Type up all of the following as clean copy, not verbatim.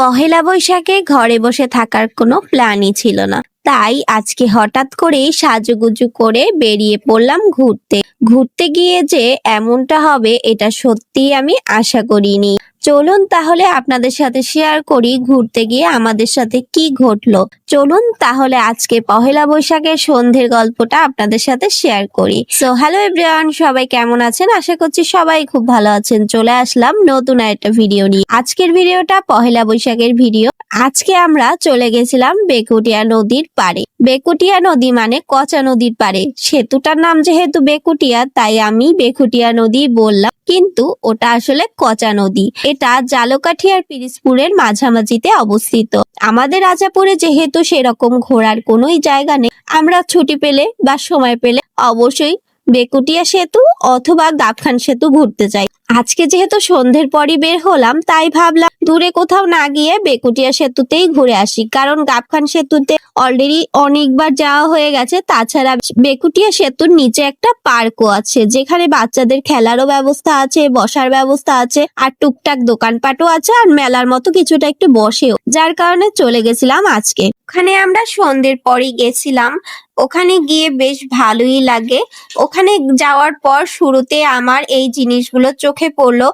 পহেলা বৈশাখে ঘরে বসে থাকার কোনো প্ল্যানই ছিল না, তাই আজকে হঠাৎ করেই সাজুগুজু করে বেরিয়ে পড়লাম ঘুরতে। ঘুরতে গিয়ে যে এমনটা হবে এটা সত্যিই আমি আশা করিনি। চলুন তাহলে আপনাদের সাথে শেয়ার করি ঘুরতে গিয়ে আমাদের সাথে কি ঘটলো। চলুন তাহলে আজকে পহেলা বৈশাখের সন্ধ্যের গল্পটা আপনাদের সাথে শেয়ার করি। সো হ্যালো এভরিওয়ান, সবাই কেমন আছেন? আশা করছি সবাই খুব ভালো আছেন। চলে আসলাম নতুন একটা ভিডিও নিয়ে। আজকের ভিডিওটা পহেলা বৈশাখের ভিডিও। আজকে আমরা চলে গেছিলাম বেকুটিয়া নদীর পাড়ে। বেকুটিয়া নদী মানে কচা নদীর পাড়ে। সেতুটার নাম যেহেতু বেকুটিয়া, তাই আমি বেকুটিয়া নদী বললাম, কিন্তু ওটা আসলে কচা নদী। এটা জালকাঠি আর পিরিজপুরের মাঝামাঝিতে অবস্থিত। আমাদের রাজাপুরে যেহেতু সেরকম ঘোরার কোনোই জায়গা নেই, আমরা ছুটি পেলে বা সময় পেলে অবশ্যই বেকুটিয়া সেতু অথবা গাবখান সেতু ঘুরতে যাই। আজকে যেহেতু সন্ধ্যের পরই বের হলাম, তাই ভাবলাম দূরে কোথাও না গিয়ে বেকুটিয়া সেতুতেই ঘুরে আসি, কারণ গাবখান সেতুতে অলরেডি অনেকবার যাওয়া হয়ে গেছে। তাছাড়া বেকুটিয়া সেতুর নিচে একটা পার্কও আছে, যেখানে বাচ্চাদের খেলারও ব্যবস্থা আছে, বসার ব্যবস্থা আছে, আর টুকটাক দোকানপাটও আছে, আর মেলার মতো কিছুটা একটু বসেও, যার কারণে চলে গেছিলাম আজকে। ওখানে আমরা সন্ধ্যের পরই গেছিলাম। ওখানে গিয়ে বেশ ভালোই লাগে। ওখানে যাওয়ার পর শুরুতে আমার এই জিনিসগুলো চোখে পড়লো,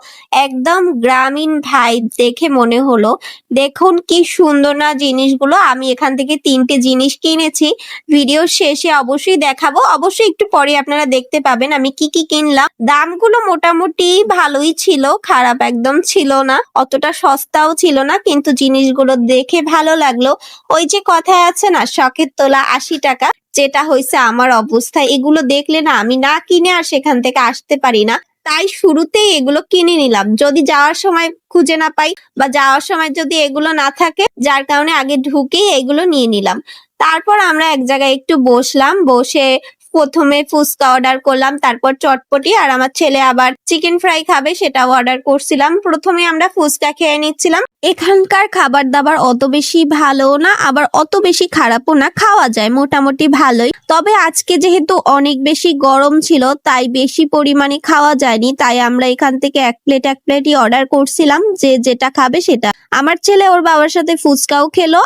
একদম গ্রামীণ ভাইব দেখে মনে হলো। দেখুন কি সুন্দর না জিনিসগুলো। আমি এখান থেকে 3টে জিনিস কিনেছি, ভিডিও শেষে অবশ্যই দেখাবো। অবশ্যই একটু পরে আপনারা দেখতে পাবেন আমি কি কি কিনলাম। দামগুলো মোটামুটি ভালোই ছিল, খারাপ একদম ছিল না, অতটা সস্তাও ছিল না, কিন্তু জিনিসগুলো দেখে ভালো লাগলো। ওই যে কথায় আছে না, শখের তোলা 80 টাকা, যেটা হয়েছে আমার অবস্থা। এগুলো দেখলে না আমি না কিনে আর সেখান থেকে আসতে পারি না, তাই শুরুতেই এগুলো কিনে নিলাম, যদি যাওয়ার সময় খুঁজে না পাই বা যাওয়ার সময় যদি এগুলো না থাকে, যার কারণে আগে ঢুকেই এগুলো নিয়ে নিলাম। তারপর আমরা এক জায়গায় একটু বসলাম, বসে প্রথমে ফুচকা অর্ডার করলাম, তারপর চটপটি, আর আমার ছেলে আবার চিকেন ফ্রাই খাবে, সেটাও অর্ডার করছিলাম। প্রথমে আমরা ফুচকা খেয়ে নিচ্ছিলাম। এখানকার খাবার দাবার অত বেশি ভালো না, আবার অত বেশি খারাপও না, খাওয়া যায় মোটামুটি ভালোই। তবে আজকে যেহেতু অনেক বেশি গরম ছিল, তাই বেশি পরিমাণে খাওয়া যায়নি, তাই আমরা এখান থেকে এক প্লেটই অর্ডার করছিলাম, যে যেটা খাবে সেটা। আমার ছেলে ওর বাবার সাথে ফুচকাও খেলো,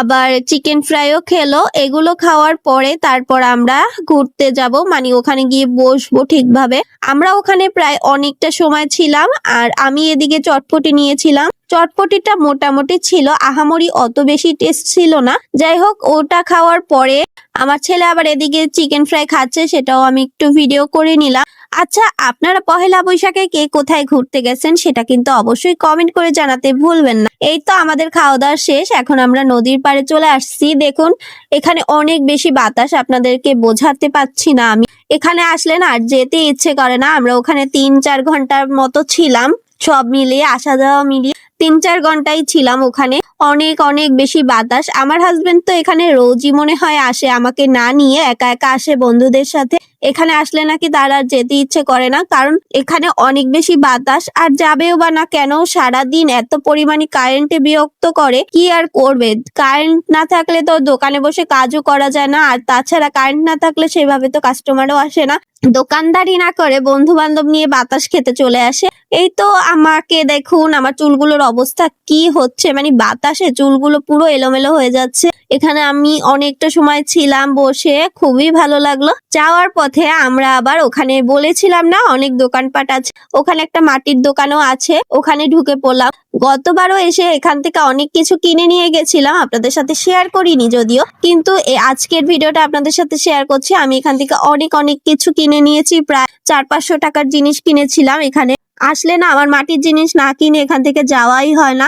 আবার চিকেন ফ্রাইও খেলো। এগুলো খাওয়ার পরে তারপর আমরা ঘুরতে যাব, মানে ওখানে গিয়ে বসবো ঠিকভাবে। আমরা ওখানে প্রায় অনেকটা সময় ছিলাম, আর আমি এদিকে চটপটি নিয়েছিলাম। চটপটিটা মোটামুটি ছিল, আহামরি অত বেশি টেস্ট ছিল না। যাই হোক, ওটা খাওয়ার পরে আমার ছেলে আবার এদিকে চিকেন ফ্রাই খাচ্ছে, সেটাও আমি একটু ভিডিও করে নিলাম। আচ্ছা, আপনারা পহেলা বৈশাখে কে কোথায় ঘুরতে গেছেন সেটা কিন্তু অবশ্যই কমেন্ট করে জানাতে ভুলবেন না। এই তো আমাদের খাওয়া দাওয়া শেষ, এখন আমরা নদীর পাড়ে চলে আসছি। দেখুন এখানে অনেক বেশি বাতাস, আপনাদেরকে বোঝাতে পারছি না আমি। এখানে আসলে না আর যেতে ইচ্ছে করে না। আমরা ওখানে 3-4 ঘন্টার মতো ছিলাম, সব মিলিয়ে আসা যাওয়া মিলিয়ে 3-4 ঘন্টাই ছিলাম ওখানে। অনেক অনেক বেশি বাতাস। আমার হাজবেন্ড তো এখানে রোজই মনে হয় আসে, আমাকে না নিয়ে একা একা আসে বন্ধুদের সাথে। এখানে আসলে নাকি তার আর যেতে ইচ্ছে করে না, কারণ এখানে অনেক বেশি বাতাস। আর যাবেও বা না কেন, সারাদিন এত পরিমাণে কারেন্টে বিরক্ত করে, কি আর করবে। কারেন্ট না থাকলে তো দোকানে বসে কাজও করা যায় না, আর তাছাড়া কারেন্ট না থাকলে সেভাবে তো কাস্টমারও আসে না। দোকানদারি না করে বন্ধু বান্ধব নিয়ে বাতাস খেতে চলে আসে। এই তো আমাকে দেখুন, আমার চুলগুলোর অবস্থা কি হচ্ছে, মানে বাতাসে চুলগুলো পুরো এলোমেলো হয়ে যাচ্ছে। এখানে আমি অনেকটা সময় ছিলাম বসে, খুবই ভালো লাগলো। যাওয়ার পথে আমরা আবার ওখানে বলেছিলাম না অনেক দোকানপাট আছে, ওখানে একটা মাটির দোকানও আছে, ওখানে ঢুকে পড়লাম। গতবারও এসে এখান থেকে অনেক কিছু কিনে নিয়ে গেছিলাম, আপনাদের সাথে শেয়ার করিনি যদিও, কিন্তু আজকের ভিডিওটা আপনাদের সাথে শেয়ার করছি। আমি এখান থেকে অনেক অনেক কিছু কিনে নিয়েছি, প্রায় 400-500 টাকার জিনিস কিনেছিলাম। এখানে আসলে না আমার মাটির জিনিস না কিনে এখান থেকে যাওয়াই হয় না।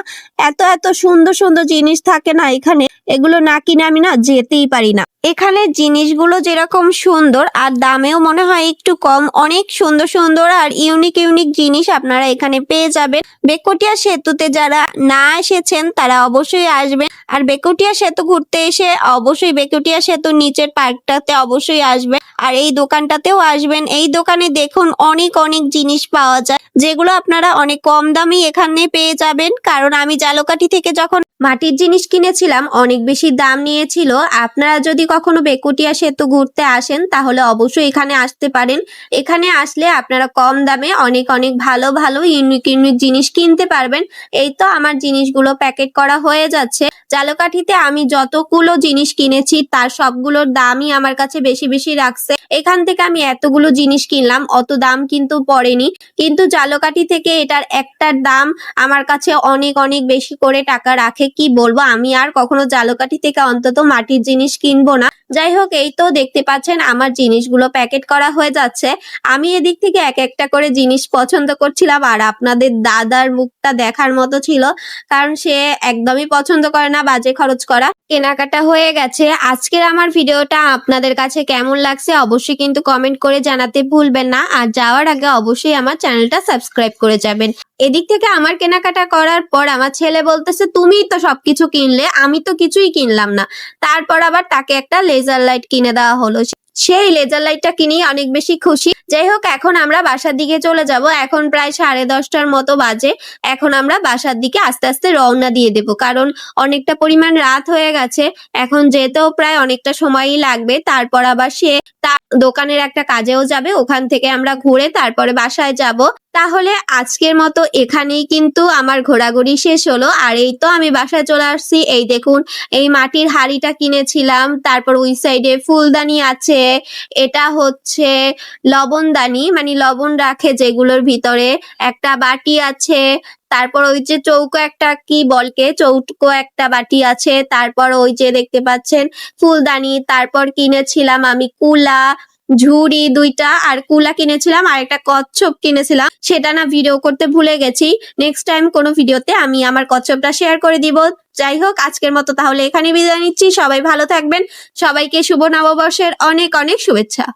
এত এত সুন্দর সুন্দর জিনিস থাকে না এখানে, এগুলো না কিনে আমি না যেতেই পারি না। এখানে জিনিসগুলো যেরকম সুন্দর আর দামেও মনে হয় একটু কম, অনেক সুন্দর সুন্দর আর ইউনিক ইউনিক জিনিস আপনারা এখানে পেয়ে যাবেন। বেকুটিয়া সেতুতে যারা না এসেছেন তারা অবশ্যই আসবেন, আর বেকুটিয়া সেতু ঘুরতে এসে অবশ্যই বেকুটিয়া সেতুর নিচের পার্কটাতে অবশ্যই আসবেন, আর এই দোকানটাতেও আসবেন। এই দোকানে দেখুন অনেক অনেক জিনিস পাওয়া যায়, যেগুলো আপনারা অনেক কম দামে এখানে পেয়ে যাবেন। কারণ আমি জালকাঠি থেকে যখন মাটির জিনিস কিনেছিলাম, অনেক বেশি দাম নিয়েছিল। আপনারা যদি কখনো বেকুটিয়া সেতু ঘুরতে আসেন তাহলে অবশ্যই এখানে আসতে পারেন। এখানে আসলে আপনারা কম দামে অনেক অনেক ভালো ভালো ইউনিক ইউনিক জিনিস কিনতে পারবেন। এই তো আমার জিনিসগুলো প্যাকেট করা হয়ে যাচ্ছে। জালকাঠিতে আমি যতগুলো জিনিস কিনেছি তার সবগুলোর দামই আমার কাছে বেশি বেশি রাখছে। এখান থেকে আমি এতগুলো জিনিস কিনলাম, অত দাম কিন্তু পড়েনি। কিন্তু জালকাঠি থেকে এটার একটার দাম আমার কাছে অনেক অনেক বেশি করে টাকা রাখে। কি বলবো, আমি আর কখনো জালকাঠি থেকে অন্তত মাটির জিনিস কিনবো না। যাই হোক, এই তো দেখতে পাচ্ছেন আমার জিনিসগুলো প্যাকেট করা হয়ে যাচ্ছে। আমি এদিক থেকে এক একটা করে জিনিস পছন্দ করছিলাম, আর আপনাদের দাদার মুখটা দেখার মতো ছিল, কারণ সে একদমই পছন্দ করে না বাজে খরচ করা। কেনাকাটা হয়ে গেছে। আজকের আমার ভিডিওটা আপনাদের কাছে কেমন লাগছে অবশ্যই কিন্তু কমেন্ট করে জানাতে ভুলবেন না, আর যাওয়ার আগে অবশ্যই আমার চ্যানেলটা সাবস্ক্রাইব করে যাবেন। এদিক থেকে আমার কেনাকাটা করার পর আমার ছেলে বলতেছে, তুমিই তো সবকিছু কিনলে, আমি তো কিছুই কিনলাম না। তারপর আবার তাকে একটা লেজার লাইট কিনে দেওয়া হলো। সেই লেজার লাইটটা কিনেই অনেক বেশি খুশি। যাই হোক, এখন আমরা বাসার দিকে চলে যাব। এখন প্রায় 10:30টার মতো বাজে। এখন আমরা বাসার দিকে আস্তে আস্তে রওনা দিয়ে দেব, কারণ অনেকটা পরিমাণ রাত হয়ে গেছে। এখন যেতেও প্রায় অনেকটা সময়ই লাগবে। তারপর আবার সে তার দোকানের একটা কাজেও যাবে, ওখান থেকে আমরা ঘুরে তারপরে বাসায় যাব। তাহলে আজকের মতো এখানেই কিন্তু আমার ঘোরাঘুরি শেষ হলো। আর এই তো আমি বাসায় চলে আসছি। এই দেখুন, এই মাটির হাঁড়িটা কিনেছিলাম। তারপর ওই সাইডে ফুলদানি আছে। এটা হচ্ছে লবণদানি, মানে লবণ রাখে যেগুলোর ভিতরে। একটা বাটি আছে। তারপর ওই যে চৌকো একটা, কি বলকে, চৌকো একটা বাটি আছে। তারপর ওই যে দেখতে পাচ্ছেন ফুলদানি। তারপর কিনেছিলাম আমি কুলা, ঝুড়ি 2টা, আর কুলা কিনেছিলাম, আর একটা কচ্ছপ কিনেছিলাম। সেটা না ভিডিও করতে ভুলে গেছি। নেক্সট টাইম কোনো ভিডিওতে আমি আমার কচ্ছপটা শেয়ার করে দিব। যাই হোক, আজকের মতো তাহলে এখানে বিদায় নিচ্ছি। সবাই ভালো থাকবেন। সবাইকে শুভ নববর্ষের অনেক অনেক শুভেচ্ছা।